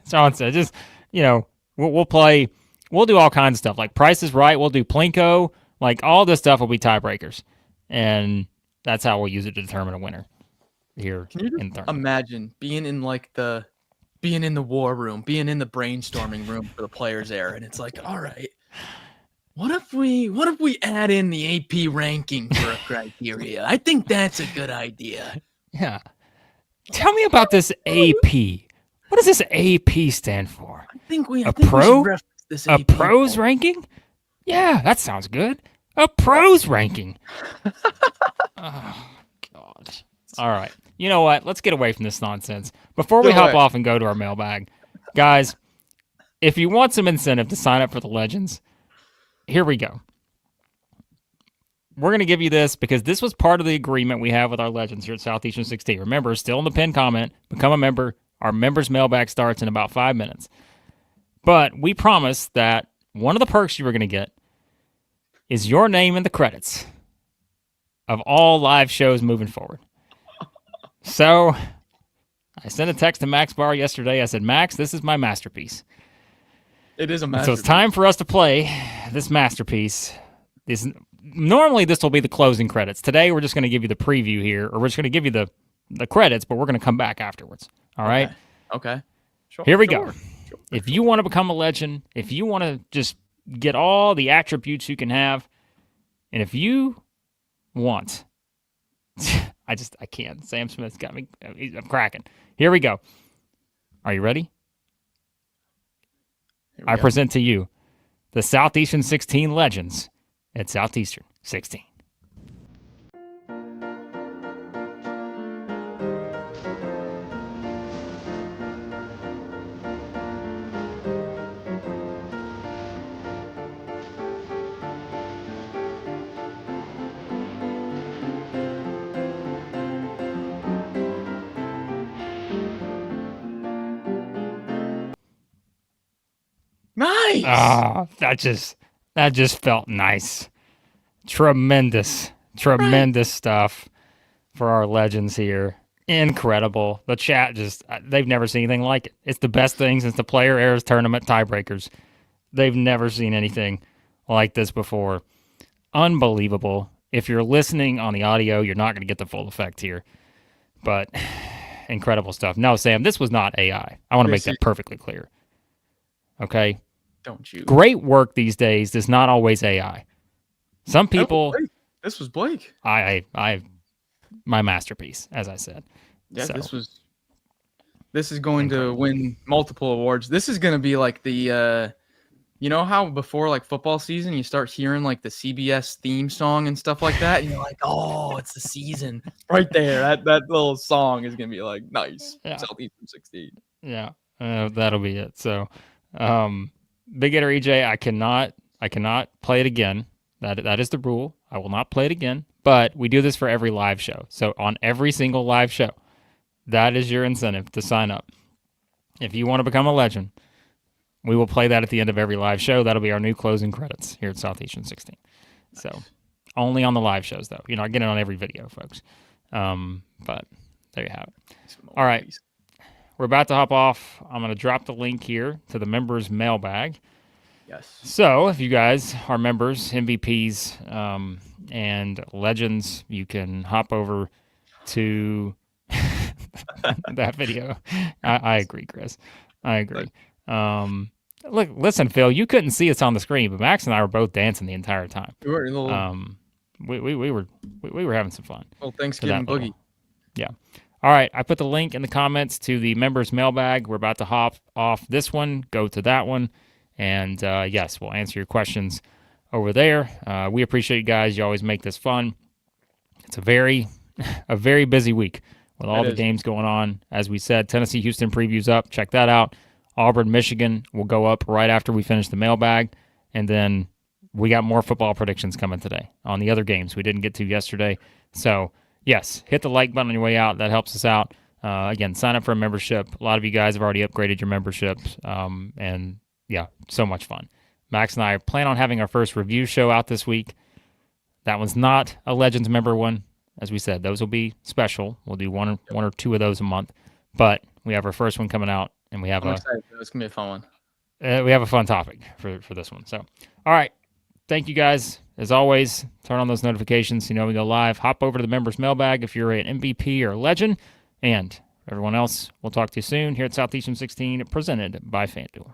So just, we'll play, we'll do all kinds of stuff. Like Price is Right, we'll do Plinko, like all this stuff will be tiebreakers. And that's how we'll use it to determine a winner here. Can you just imagine being in the war room, being in the brainstorming room for the Players era, and it's like, all right, what if we add in the AP ranking for a criteria? I think that's a good idea. Yeah. Tell me about this AP. What does this AP stand for? I think we should reference this AP. A pros ranking? Yeah, that sounds good. A pros ranking. Oh, God. All right. You know what? Let's get away from this nonsense. Before we Get hop away. off and go to our mailbag, guys, if you want some incentive to sign up for the Legends, here we go. We're going to give you this because this was part of the agreement we have with our Legends here at Southeastern 16. Remember, still in the pinned comment, become a member. Our members' mailbag starts in about 5 minutes. But we promised that one of the perks you were going to get is your name in the credits of all live shows moving forward. So I sent a text to Max Barr yesterday. I said, Max, this is my masterpiece. It is a So masterpiece. it's time for us to play this masterpiece. Normally, this will be the closing credits. Today, we're just going to give you the preview here, or we're just going to give you the credits, but we're going to come back afterwards. All right? Okay. Sure. Here we go. If you want to become a legend, if you want to just get all the attributes you can have, and if you want, I can't. Sam Smith's got me. I'm cracking. Here we go. Are you ready? I present to you the Southeastern 16 Legends at Southeastern 16. Nice. That just felt nice. Tremendous stuff for our legends here. Incredible. The chat they've never seen anything like it. It's the best thing since the Player Errors Tournament Tiebreakers. They've never seen anything like this before. Unbelievable. If you're listening on the audio, you're not going to get the full effect here. But incredible stuff. No, Sam, this was not AI. I want to make that perfectly clear. Okay? Don't you? Great work these days is not always AI. Some people. This was Blake. I my masterpiece, as I said. Yeah, so. This is going to win multiple awards. This is going to be like the, you know how before like football season you start hearing like the CBS theme song and stuff like that, and you're like, oh, it's the season right there. That little song is going to be like nice. Yeah. Southeastern 16. Yeah, that'll be it. So, Big Hitter EJ, I cannot play it again. That is the rule. I will not play it again. But we do this for every live show. So on every single live show, that is your incentive to sign up. If you want to become a legend, we will play that at the end of every live show. That'll be our new closing credits here at Southeastern 16. Nice. So only on the live shows, though. You're not getting it on every video, folks. But there you have it. All right. We're about to hop off. I'm going to drop the link here to the members' mailbag. Yes. So if you guys are members, MVPs, and legends, you can hop over to that video. I agree, Chris. I agree. Look, listen, Phil, you couldn't see us on the screen, but Max and I were both dancing the entire time. We were a little... we were having some fun. Well, Thanksgiving boogie. Yeah. All right, I put the link in the comments to the members mailbag. We're about to hop off this one, go to that one, and yes, we'll answer your questions over there. We appreciate you guys. You always make this fun. It's a very busy week with all the games going on. As we said, Tennessee Houston preview's up. Check that out. Auburn, Michigan will go up right after we finish the mailbag, and then we got more football predictions coming today on the other games we didn't get to yesterday. So. Yes, hit the like button on your way out. That helps us out. Again, sign up for a membership. A lot of you guys have already upgraded your memberships. And, yeah, so much fun. Max and I plan on having our first review show out this week. That one's not a Legends member one. As we said, those will be special. We'll do one or two of those a month. But we have our first one coming out, and we have I'm excited. It's going to be a fun one. We have a fun topic for this one. So, all right. Thank you, guys. As always, turn on those notifications so you know we go live. Hop over to the members mailbag if you're an MVP or a legend. And everyone else, we'll talk to you soon here at Southeastern 16, presented by FanDuel.